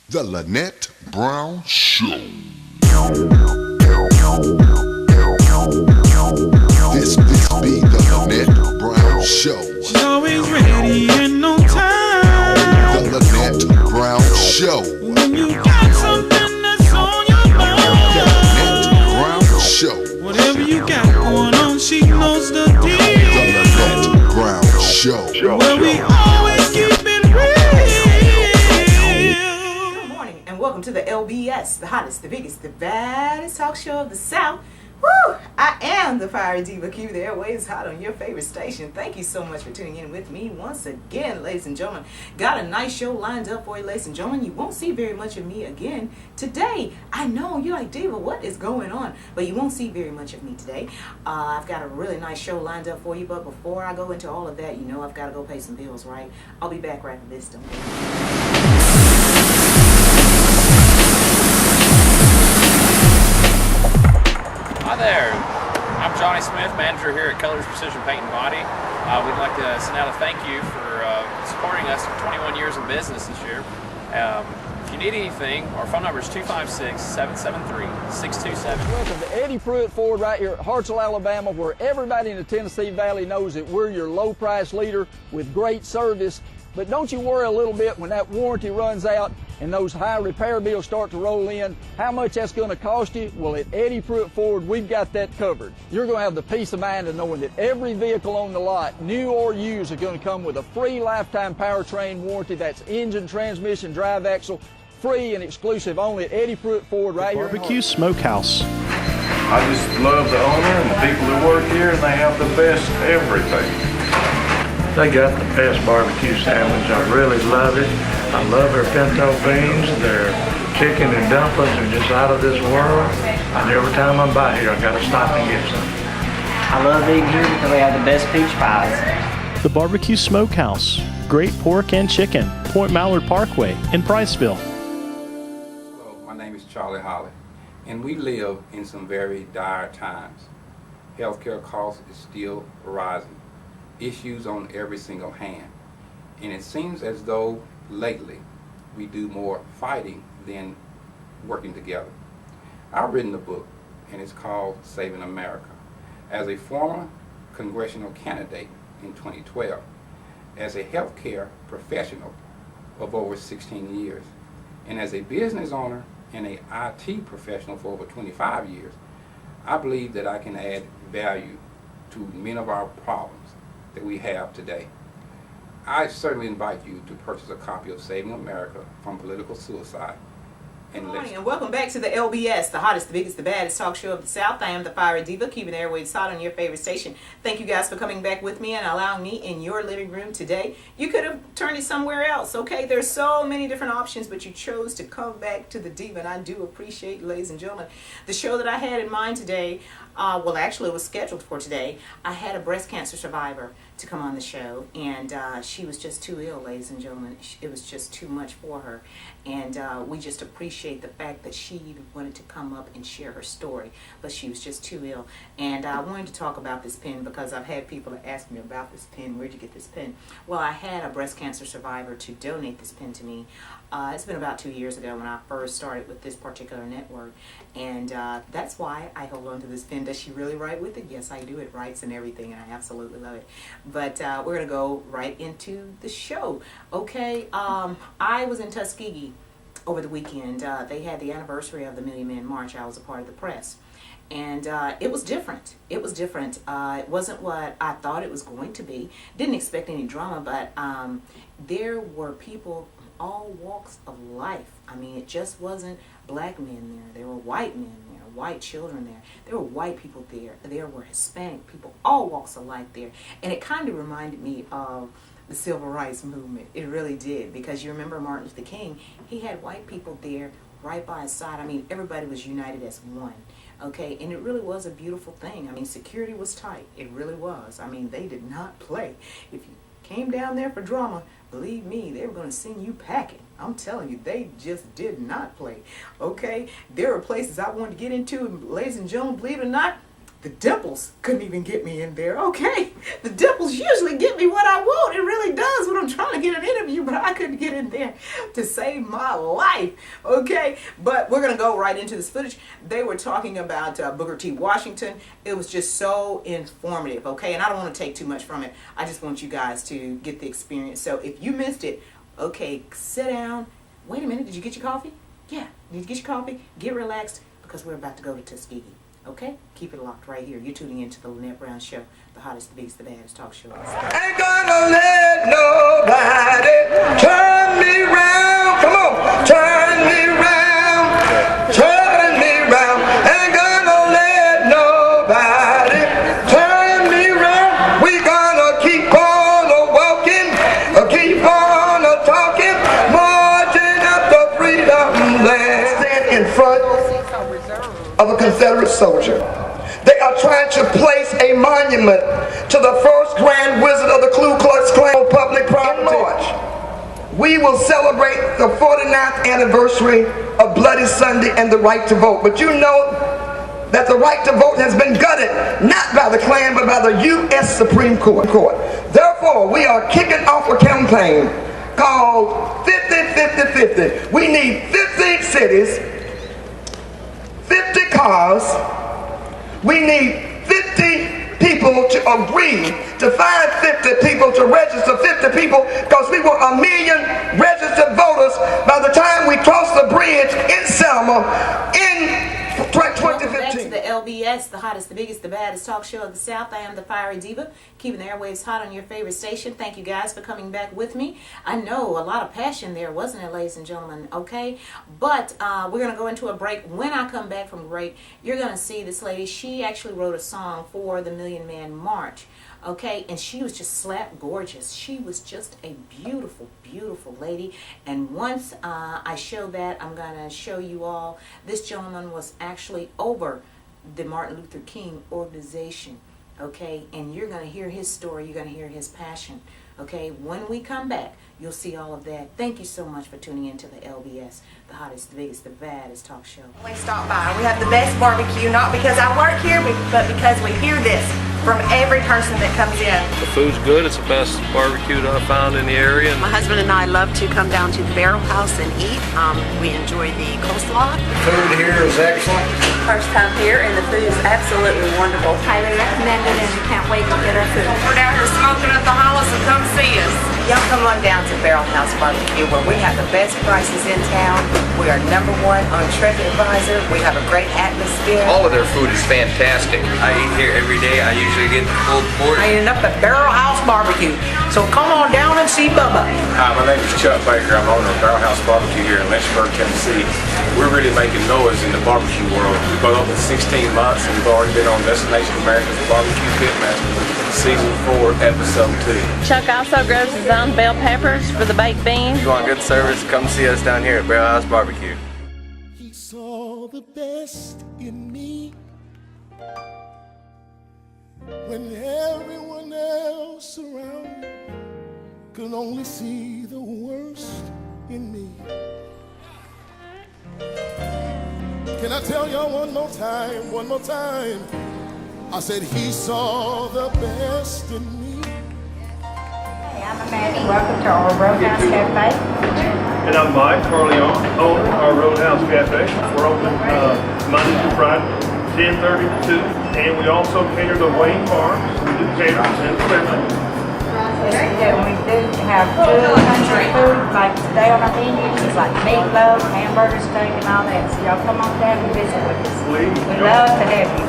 The Lynette Brown Show. This be the Lynette Brown Show. She's always ready and on time. The Lynette Brown Show. When you got something that's on your mind. The Lynette Brown Show. Whatever you got going on, she knows the deal. The Lynette Brown Show. Where we always keep it real. Good morning and welcome to the LBS, the hottest, the biggest, the baddest talk show of the South. Woo! I am the Fire Diva Q. The airwaves hot on your favorite station. Thank you so much for tuning in with me once again, ladies and gentlemen. Got a nice show lined up for you, ladies and gentlemen. You won't see very much of me again today. I know, you're like, Diva, what is going on? But you won't see very much of me today. I've got a really nice show lined up for you, but before I go into all of that, you know I've got to go pay some bills, right? I'll be back right after this. Don't Hi there, I'm Johnny Smith, manager here at Colors Precision Paint and Body. We'd like to send out a thank you for supporting us for 21 years of business this year. If you need anything, our phone number is 256-773-6270. Welcome to Eddie Pruitt Ford right here at Hartselle, Alabama, where everybody in the Tennessee Valley knows that we're your low price leader with great service. But don't you worry a little bit when that warranty runs out and those high repair bills start to roll in, how much that's going to cost you. Well, at Eddie Pruitt Ford, we've got that covered. You're going to have the peace of mind of knowing that every vehicle on the lot, new or used, are going to come with a free lifetime powertrain warranty. That's engine, transmission, drive axle, free and exclusive only at Eddie Pruitt Ford right here. Barbecue Smokehouse. I just love the owner and the people that work here, and they have the best everything. They got the best barbecue sandwich. I really love it. I love their pinto beans. Their chicken and dumplings are just out of this world. And every time I'm by here, I gotta stop and get some. I love eating here because they have the best peach pies. The Barbecue Smokehouse. Great pork and chicken. Point Mallard Parkway in Priceville. Hello, my name is Charlie Holly, and we live in some very dire times. Healthcare costs is still rising. Issues on every single hand. And it seems as though lately we do more fighting than working together. I've written a book, and it's called Saving America. As a former congressional candidate in 2012, as a healthcare professional of over 16 years, and as a business owner and a IT professional for over 25 years, I believe that I can add value to many of our problems that we have today. I certainly invite you to purchase a copy of Saving America from Political Suicide. Good morning and welcome back to the LBS, the hottest, the biggest, the baddest talk show of the South. I am the Fire Diva, keeping the airwaves hot on your favorite station. Thank you guys for coming back with me and allowing me in your living room today. You could have turned it somewhere else, okay? There's so many different options, but you chose to come back to the Diva, and I do appreciate, ladies and gentlemen. The show that I had in mind today, well, actually it was scheduled for today. I had a breast cancer survivor to come on the show, and she was just too ill, ladies and gentlemen. It was just too much for her, and we just appreciate the fact that she even wanted to come up and share her story, but she was just too ill. And I wanted to talk about this pen because I've had people that ask me about this pen. Where'd you get this pen? Well, I had a breast cancer survivor to donate this pen to me. It's been about 2 years ago when I first started with this particular network, and that's why I hold on to this pen. Does she really write with it? Yes, I do. It writes and everything, and I absolutely love it. But we're going to go right into the show. Okay, I was in Tuskegee over the weekend. They had the anniversary of the Million Man March. I was a part of the press. And it was different. It was different. It wasn't what I thought it was going to be. Didn't expect any drama, but there were people all walks of life. I mean, it just wasn't black men there. There were white men there, white children there. There were white people there. There were Hispanic people, all walks of life there. And it kind of reminded me of the Civil Rights Movement. It really did, because you remember Martin Luther King, he had white people there right by his side. I mean, everybody was united as one. Okay, and it really was a beautiful thing. I mean, security was tight. It really was. I mean, they did not play. If you came down there for drama, believe me, they were going to send you packing. I'm telling you, they just did not play. Okay, there were places I wanted to get into, and ladies and gentlemen, believe it or not, the dimples couldn't even get me in there, okay? The dimples usually get me what I want. It really does when I'm trying to get an interview, but I couldn't get in there to save my life, okay? But we're going to go right into this footage. They were talking about Booker T. Washington. It was just so informative, okay? And I don't want to take too much from it. I just want you guys to get the experience. So if you missed it, okay, sit down. Wait a minute, did you get your coffee? Yeah, did you get your coffee? Get relaxed because we're about to go to Tuskegee. Okay? Keep it locked right here. You're tuning into the Lynette Brown Show, the hottest, the biggest, the baddest talk show. Ain't gonna let nobody turn me round. Come on, turn me round, turn me round. Ain't gonna let nobody turn me round. We gonna keep on walking, keep on talking, marching up the freedom land. Stand in front of a Confederate soldier. They are trying to place a monument to the first Grand Wizard of the Ku Klux Klan on public property. In March, we will celebrate the 49th anniversary of Bloody Sunday and the right to vote. But you know that the right to vote has been gutted, not by the Klan, but by the U.S. Supreme Court. Therefore, we are kicking off a campaign called 50-50-50. We need 50 cities, 50 cars. We need 50 people to agree to find 50 people to register 50 people, because we want 1 million registered voters by the time we cross the bridge in Selma in 2015. Welcome back to the LBS, the hottest, the biggest, the baddest talk show of the South. I am the Fiery Diva, keeping the airwaves hot on your favorite station. Thank you guys for coming back with me. I know a lot of passion there, wasn't it, ladies and gentlemen? Okay, but we're going to go into a break. When I come back from break, you're going to see this lady. She actually wrote a song for the Million Man March. Okay, and she was just slap gorgeous. She was just a beautiful, beautiful lady. And once I show that, I'm going to show you all. This gentleman was actually over the Martin Luther King organization. Okay, and you're going to hear his story. You're going to hear his passion. Okay, when we come back, you'll see all of that. Thank you so much for tuning in to the LBS, the hottest, the biggest, the baddest talk show. We stop by. We have the best barbecue, not because I work here, but because we hear this from every person that comes in. The food's good. It's the best barbecue that I found in the area. My husband and I love to come down to the Barrel House and eat. We enjoy the coleslaw. The food here is excellent. First time here, and the food is absolutely wonderful. Highly recommended, and we can't wait to get our food. We're down here smoking at the house, and come see us. Y'all come on down to Barrel House Barbecue, where we have the best prices in town. We are #1 on TripAdvisor. We have a great atmosphere. All of their food is fantastic. I eat here every day. I usually get pulled pork. I ended up at Barrel House Barbecue. So come on down and see Bubba. Hi, my name is Chuck Baker. I'm owner of Barrel House Barbecue here in Lynchburg, Tennessee. We're really making noise in the barbecue world. We've been open 16 months and we've already been on Destination America's Barbecue Pitmaster Season 4, Episode 2. Chuck also grows his own bell peppers for the baked beans. If you want good service, come see us down here at Barrel House Barbecue. He saw the best in me when everyone else around me could only see the worst in me. Can I tell y'all one more time, one more time? I said he saw the best in me. Hey, I'm Amanda. Welcome to our Roadhouse Cafe. And I'm Mike Corleone, owner of our Roadhouse Cafe. We're open Monday through Friday, 10:30 to 2. And we also cater to Wayne Farms. We do catering and delivery. We do have good country food, like today on our menu, it's like meatloaf, hamburger steak, and all that. So y'all come on down and visit with us. We love to have you.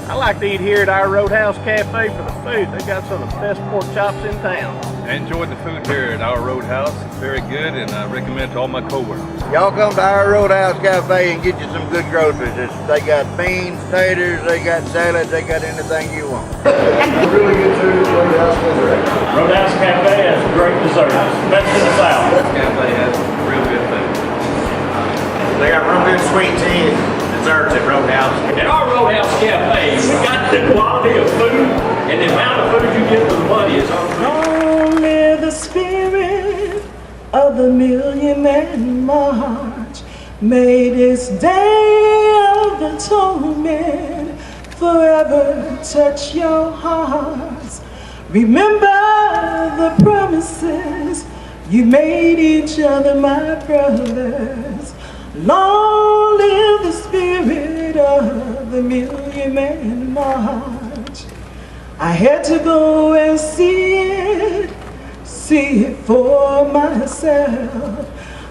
I like to eat here at our Roadhouse Cafe for the food. They got some of the best pork chops in town. I enjoyed the food here at our Roadhouse. It's very good, and I recommend to all my coworkers. Y'all come to our Roadhouse Cafe and get you some good groceries. They got beans, taters, they got salads, they got anything you want. Really good food at Roadhouse Cafe. Roadhouse Cafe has great desserts. Best in the South. Cafe has real good food. They got real good sweet tea and desserts at Roadhouse. At our Roadhouse Cafe, we got the quality of food, and the amount of food you get for the money is unreal. Only the spirit of the Million Man March made this day of atonement forever touch your hearts. Remember the promises you made each other, my brothers. Long live the spirit of the Million Man March. I had to go and see it for myself.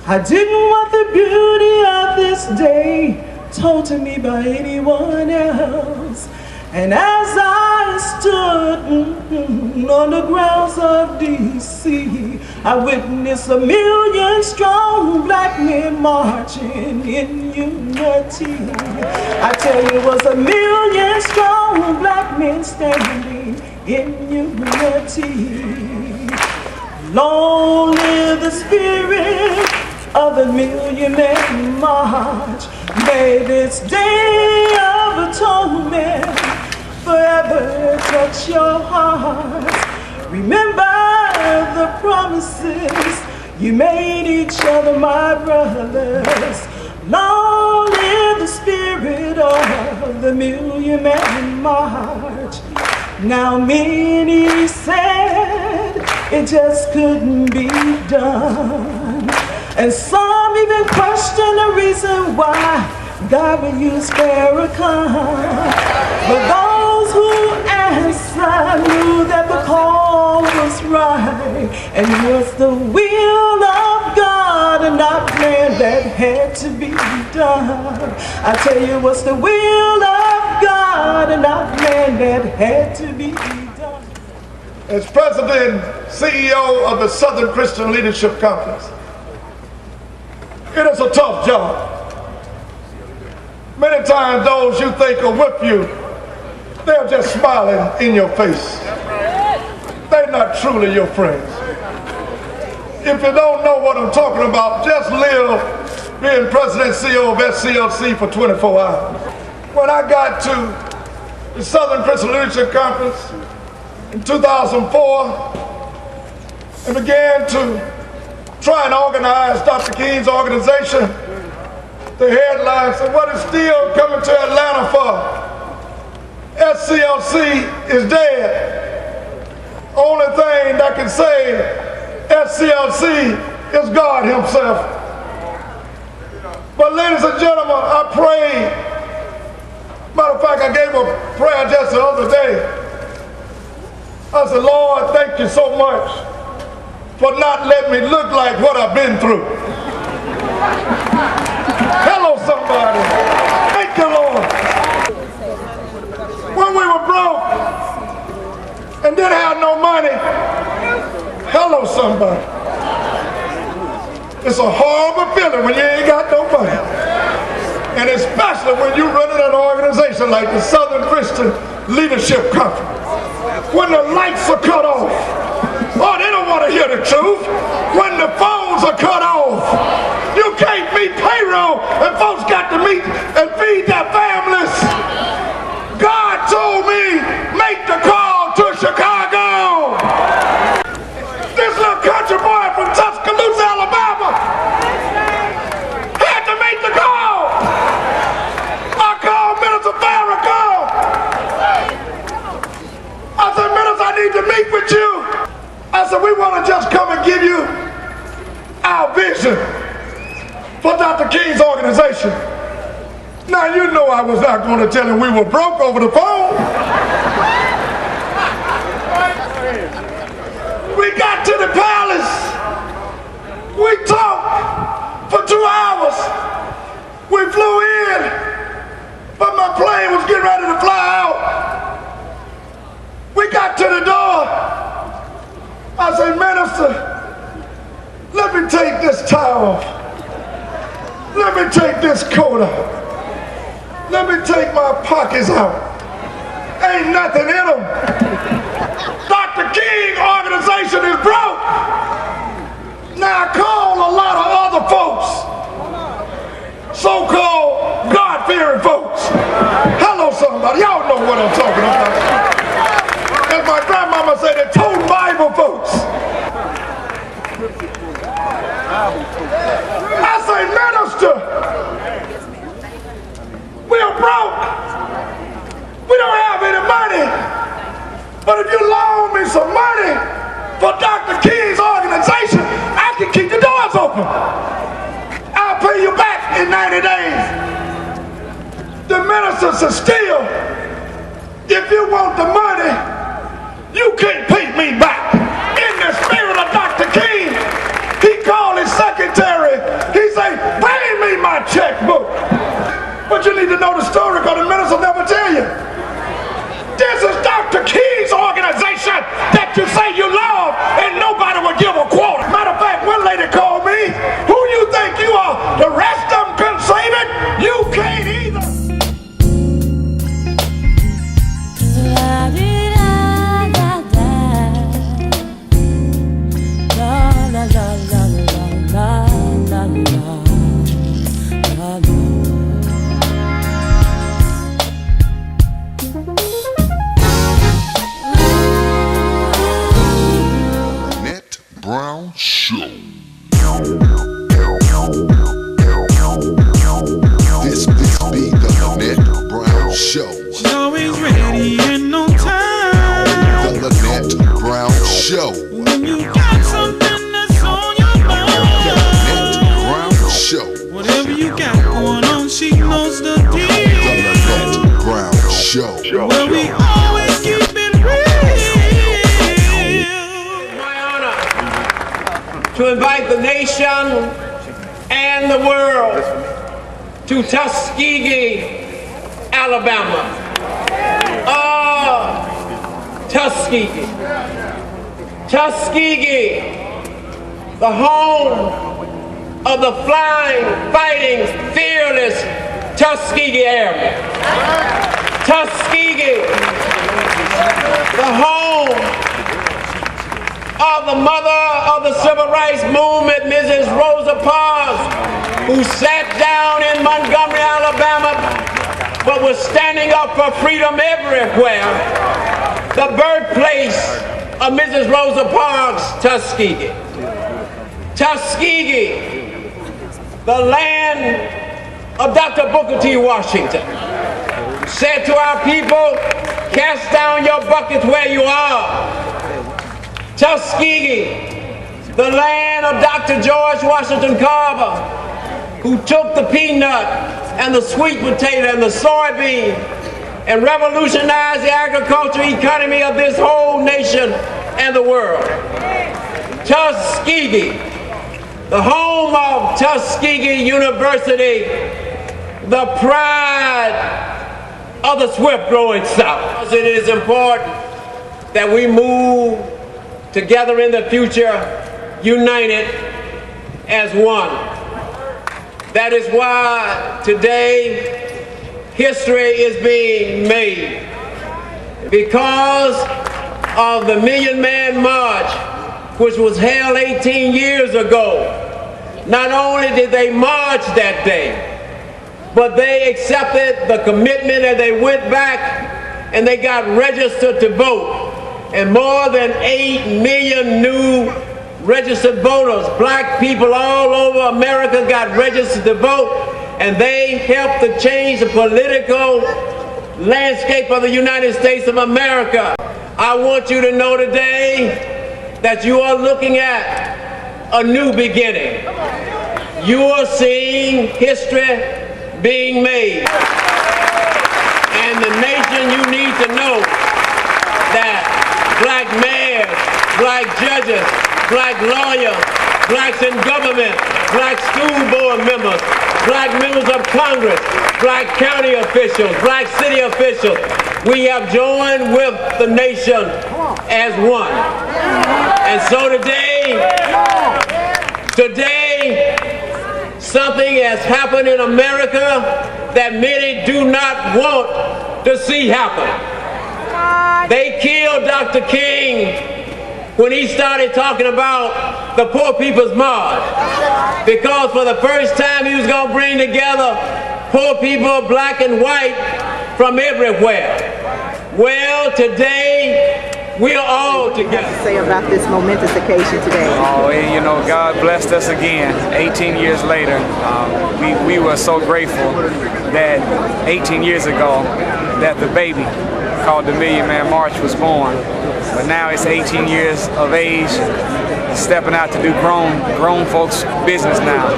I didn't want the beauty of this day told to me by anyone else. And as I stood on the grounds of D.C., I witnessed 1 million strong black men marching in unity. I tell you, it was 1 million strong black men standing in unity. Long live the spirit of the Million Man March. May this day of atonement forever touch your hearts. Remember the promises you made each other, my brothers. Long live the spirit of the Million Man March. Now many said it just couldn't be done, and some even questioned the reason why God would use Farrakhan. But those who answered knew that the call was right, and it was the will of God and not man that had to be done. I tell you, it was the will of God and not man that had to be done. As President, CEO of the Southern Christian Leadership Conference, it is a tough job. Many times those you think are with you, they're just smiling in your face. They're not truly your friends. If you don't know what I'm talking about, just live being President CEO of SCLC for 24 hours. When I got to the Southern Christian Leadership Conference in 2004 and began to try and organize Dr. King's organization, the headline said, "What is still coming to Atlanta for? SCLC is dead. Only thing that can save SCLC is God himself." But ladies and gentlemen, I prayed. Matter of fact, I gave a prayer just the other day. I said, "Lord, thank you so much for not letting me look like what I've been through." Hello, somebody. Thank you, Lord. When we were broke and didn't have no money, hello, somebody. It's a horrible feeling when you ain't got no money. And especially when you're running an organization like the Southern Christian Leadership Conference. When the lights are cut off. Oh, they don't want to hear the truth. When the phones are cut off. You can't meet payroll and folks got to meet and feed their families. God told me, make the call to Chicago. This little country boy from Tuscaloosa, Alabama had to make the call. I called Minister Farrakhan. I said, "Minister, I need to meet with you." I said, "We want to just come and give you our vision for Dr. King's organization." Now, you know I was not going to tell him we were broke over the phone. We got to the palace. We talked for 2 hours. We flew in, but my plane was getting ready to fly out. We got to the door. I said, "Minister, let me take this tie off. Let me take this coat off. Let me take my pockets out. Ain't nothing in them. Dr. King organization is broke." Now I call a lot of other folks, so-called God-fearing folks. Hello, somebody. Y'all know what I'm talking about. As my grandmama said, the total Bible folks. I say, "Minister, we are broke. We But if you loan me some money for Dr. King's organization, I can keep the doors open. I'll pay you back in 90 days. The ministers are still, if you want the money, you can't pay me back. In the spirit of Dr. King, he called his secretary. He said, bring me my checkbook. But you need to know the story because the minister will never tell you. This is Dr. King's organization that you say you love and nobody will give a quarter. Matter of fact, one lady called me, who you think you are? The rest of them couldn't save it. You can't either. Lynette Brown Show. This be the Lynette Brown Show. She's always ready and on time. The Lynette Brown Show. When you got something that's on your mind. The Lynette Brown Show. Whatever you got going on, she knows the deal. The Lynette Brown Show. Well, we always keep it To invite the nation and the world to Tuskegee, Alabama. Tuskegee. Tuskegee, the home of the flying, fighting, fearless Tuskegee Airmen. Tuskegee, the home of the mother of the civil rights movement, Mrs. Rosa Parks, who sat down in Montgomery, Alabama, but was standing up for freedom everywhere. The birthplace of Mrs. Rosa Parks, Tuskegee. Tuskegee, the land of Dr. Booker T. Washington, said to our people, cast down your buckets where you are. Tuskegee, the land of Dr. George Washington Carver, who took the peanut and the sweet potato and the soybean and revolutionized the agricultural economy of this whole nation and the world. Tuskegee, the home of Tuskegee University, the pride of the swift-growing South. It is important that we move together in the future, united as one. That is why today history is being made. Because of the Million Man March, which was held 18 years ago, not only did they march that day, but they accepted the commitment and they went back and they got registered to vote. And more than 8 million new registered voters, black people all over America got registered to vote, and they helped to change the political landscape of the United States of America. I want you to know today that you are looking at a new beginning. You are seeing history being made. And the nation, you need to know that black mayors, black judges, black lawyers, blacks in government, black school board members, black members of Congress, black county officials, black city officials, we have joined with the nation as one. And so today, something has happened in America that many do not want to see happen. They killed Dr. King when he started talking about the Poor People's March, because for the first time he was going to bring together poor people, black and white, from everywhere. Well, today we are all together. What to say about this momentous occasion today? Oh, you know, God blessed us again. 18 years later, we were so grateful that 18 years ago that the baby called the Million Man March was born. But now it's 18 years of age, stepping out to do grown folks business now.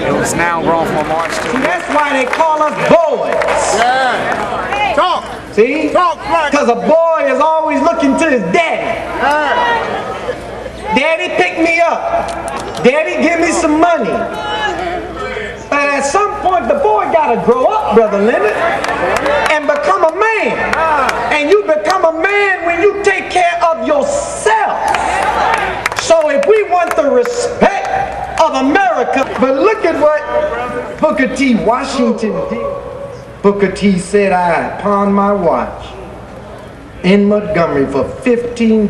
It was now grown from a march to. See, that's why they call us boys. Yeah. Talk. See? Talk. Because a boy is always looking to his daddy. Daddy, pick me up. Daddy, give me some money. But at some point, the boy got to grow up, Brother Lynette, and become a man. And you become a man when you take care of yourself. So if we want the respect of America, but look at what Booker T. Washington did. Booker T. said, I pawned my watch in Montgomery for $15.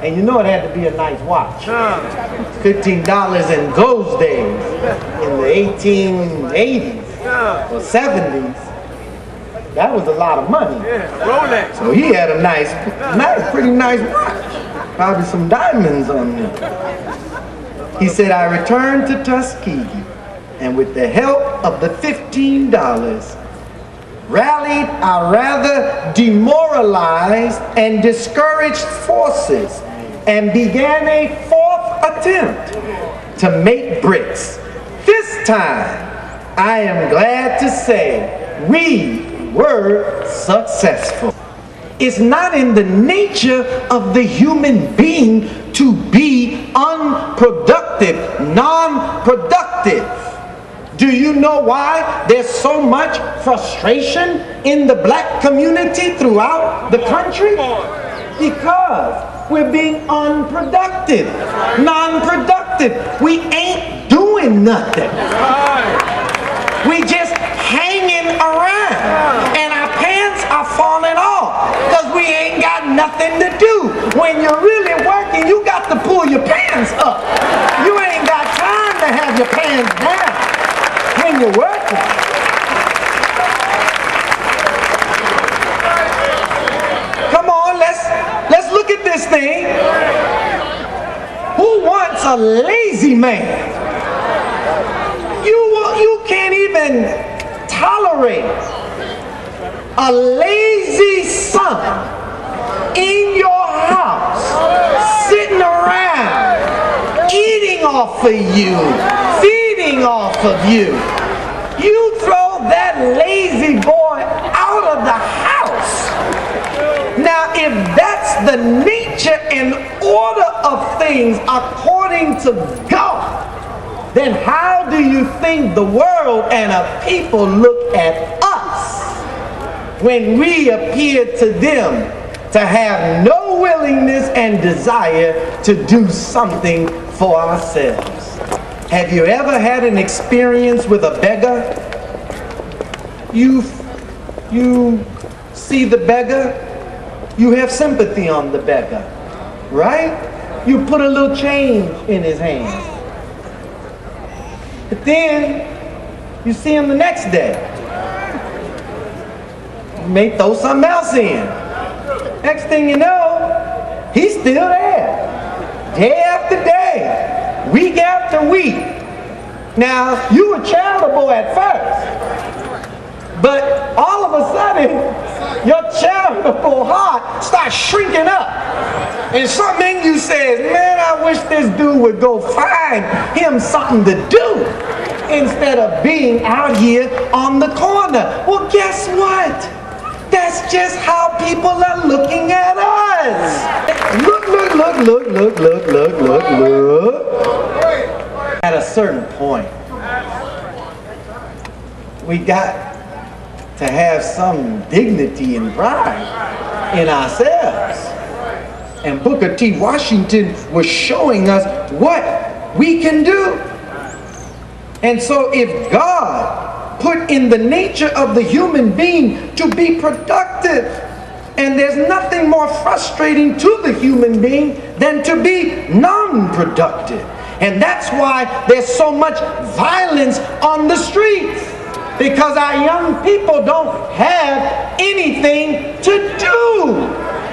And you know it had to be a nice watch. $15 in those days, in the 1880s or 70s, that was a lot of money. So he had a pretty nice watch. Probably some diamonds on it. He said, I returned to Tuskegee, and with the help of the $15, rallied our rather demoralized and discouraged forces and began a fourth attempt to make bricks. This time, I am glad to say we were successful. It's not in the nature of the human being to be unproductive, non-productive. Do you know why there's so much frustration in the black community throughout the country? Because we're being unproductive, non-productive. We ain't doing nothing. We just hanging around, and our pants are falling off because we ain't got nothing to do. When you're really working, you got to pull your pants up. You ain't got time to have your pants down when you're working. Come on, let's look at this thing. Who wants a lazy man? You can't even tolerate a lazy son in your house, sitting around, eating off of you, feeding off of you. You throw that lazy boy out of the house. Now, if that's the nature and order of things according to God, then how do you think the world and a people look at us when we appear to them to have no willingness and desire to do something for ourselves? Have you ever had an experience with a beggar? You see the beggar, you have sympathy on the beggar, right? You put a little change in his hand. But then you see him the next day. You may throw something else in. Next thing you know, he's still there. Day after day, week after week. Now, you were charitable at first, but all of a sudden, your charitable heart starts shrinking up. And something in you says, man, I wish this dude would go find him something to do instead of being out here on the corner. Well, guess what? That's just how people are looking at us. Look. At a certain point, we got to have some dignity and pride in ourselves. And Booker T. Washington was showing us what we can do. And so if God put in the nature of the human being to be productive, and there's nothing more frustrating to the human being than to be non-productive. And that's why there's so much violence on the streets, because our young people don't have anything to do.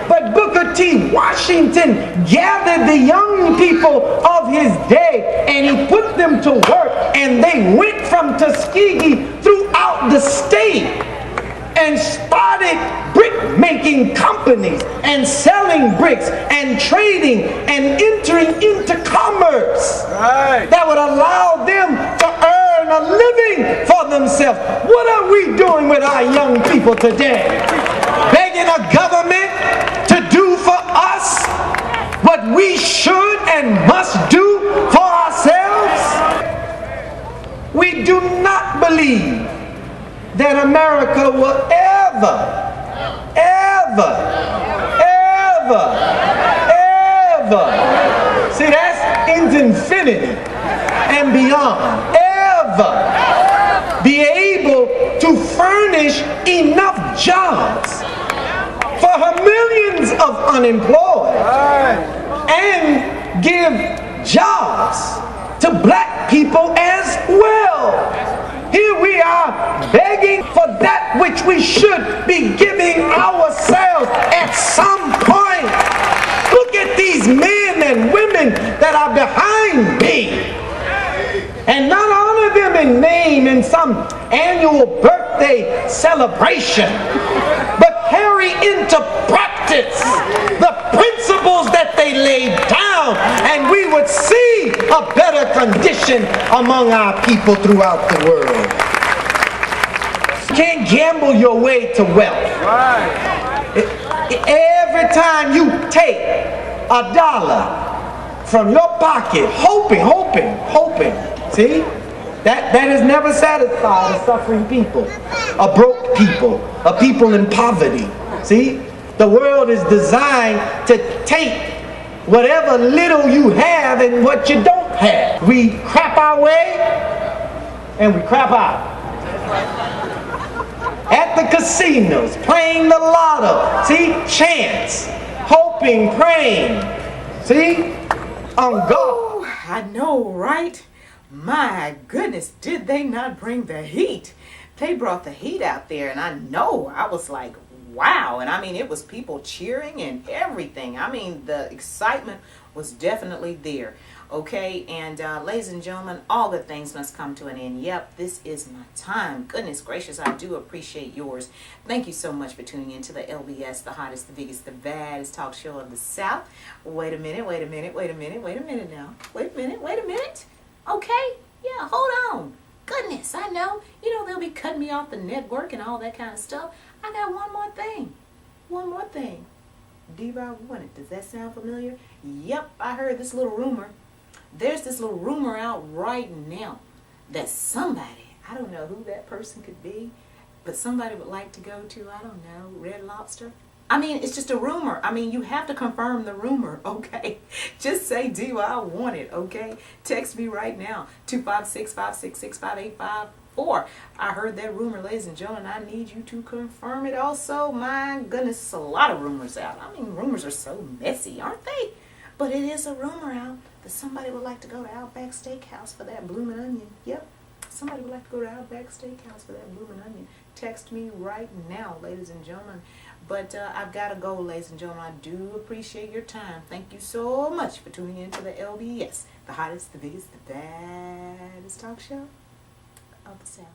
But Booker T. Washington gathered the young people of his day and he put them to work, and they went from Tuskegee throughout the state and started started brick making companies and selling bricks and trading and entering into commerce that would allow them to earn a living for themselves. What are we doing with our young people today? Begging a government to do for us what we should and must do for ourselves? We do not believe that America will ever, see, that's into infinity and beyond, ever be able to furnish enough jobs for her millions of unemployed and give jobs to black people as well. Here we are begging for that which we should be giving ourselves at some point. Look at these men and women that are behind me, and not honor them in name in some annual birthday celebration, but carry into practice the principles that they laid down, and we would see a better condition among our people throughout the world. You can't gamble your way to wealth. Every time you take $1 from your pocket, hoping, see? That has never satisfied a suffering people, a broke people, a people in poverty. See? The world is designed to take whatever little you have and what you don't have. We crap our way and we crap out. At the casinos, playing the lotto, see? Chance, hoping, praying, see? On God. I know, right? My goodness, did they not bring the heat? They brought the heat out there, and I know, I was like, wow. And I mean, it was people cheering and everything. I mean, the excitement was definitely there. Okay, and ladies and gentlemen, all good things must come to an end. Yep, this is my time. Goodness gracious, I do appreciate yours. Thank you so much for tuning in to the LBS, the hottest, the biggest, the baddest talk show of the South. Wait a minute now. Wait a minute. Okay, yeah, hold on. Goodness, I know. You know, they'll be cutting me off the network and all that kind of stuff. I got one more thing. Diva, I Want It. Does that sound familiar? Yep, I heard this little rumor. There's this little rumor out right now that somebody, I don't know who that person could be, but somebody would like to go to, I don't know, Red Lobster. I mean, it's just a rumor. I mean, you have to confirm the rumor, okay? Just say, Diva, I want it, okay? Text me right now, 256-566-5854. I heard that rumor, ladies and gentlemen. I need you to confirm it also. My goodness, a lot of rumors out. I mean, rumors are so messy, aren't they? But it is a rumor out that somebody would like to go to Outback Steakhouse for that bloomin' onion. Yep, somebody would like to go to Outback Steakhouse for that bloomin' onion. Text me right now, ladies and gentlemen. But I've got to go, ladies and gentlemen. I do appreciate your time. Thank you so much for tuning in to the LBS, the hottest, the biggest, the baddest talk show of the South.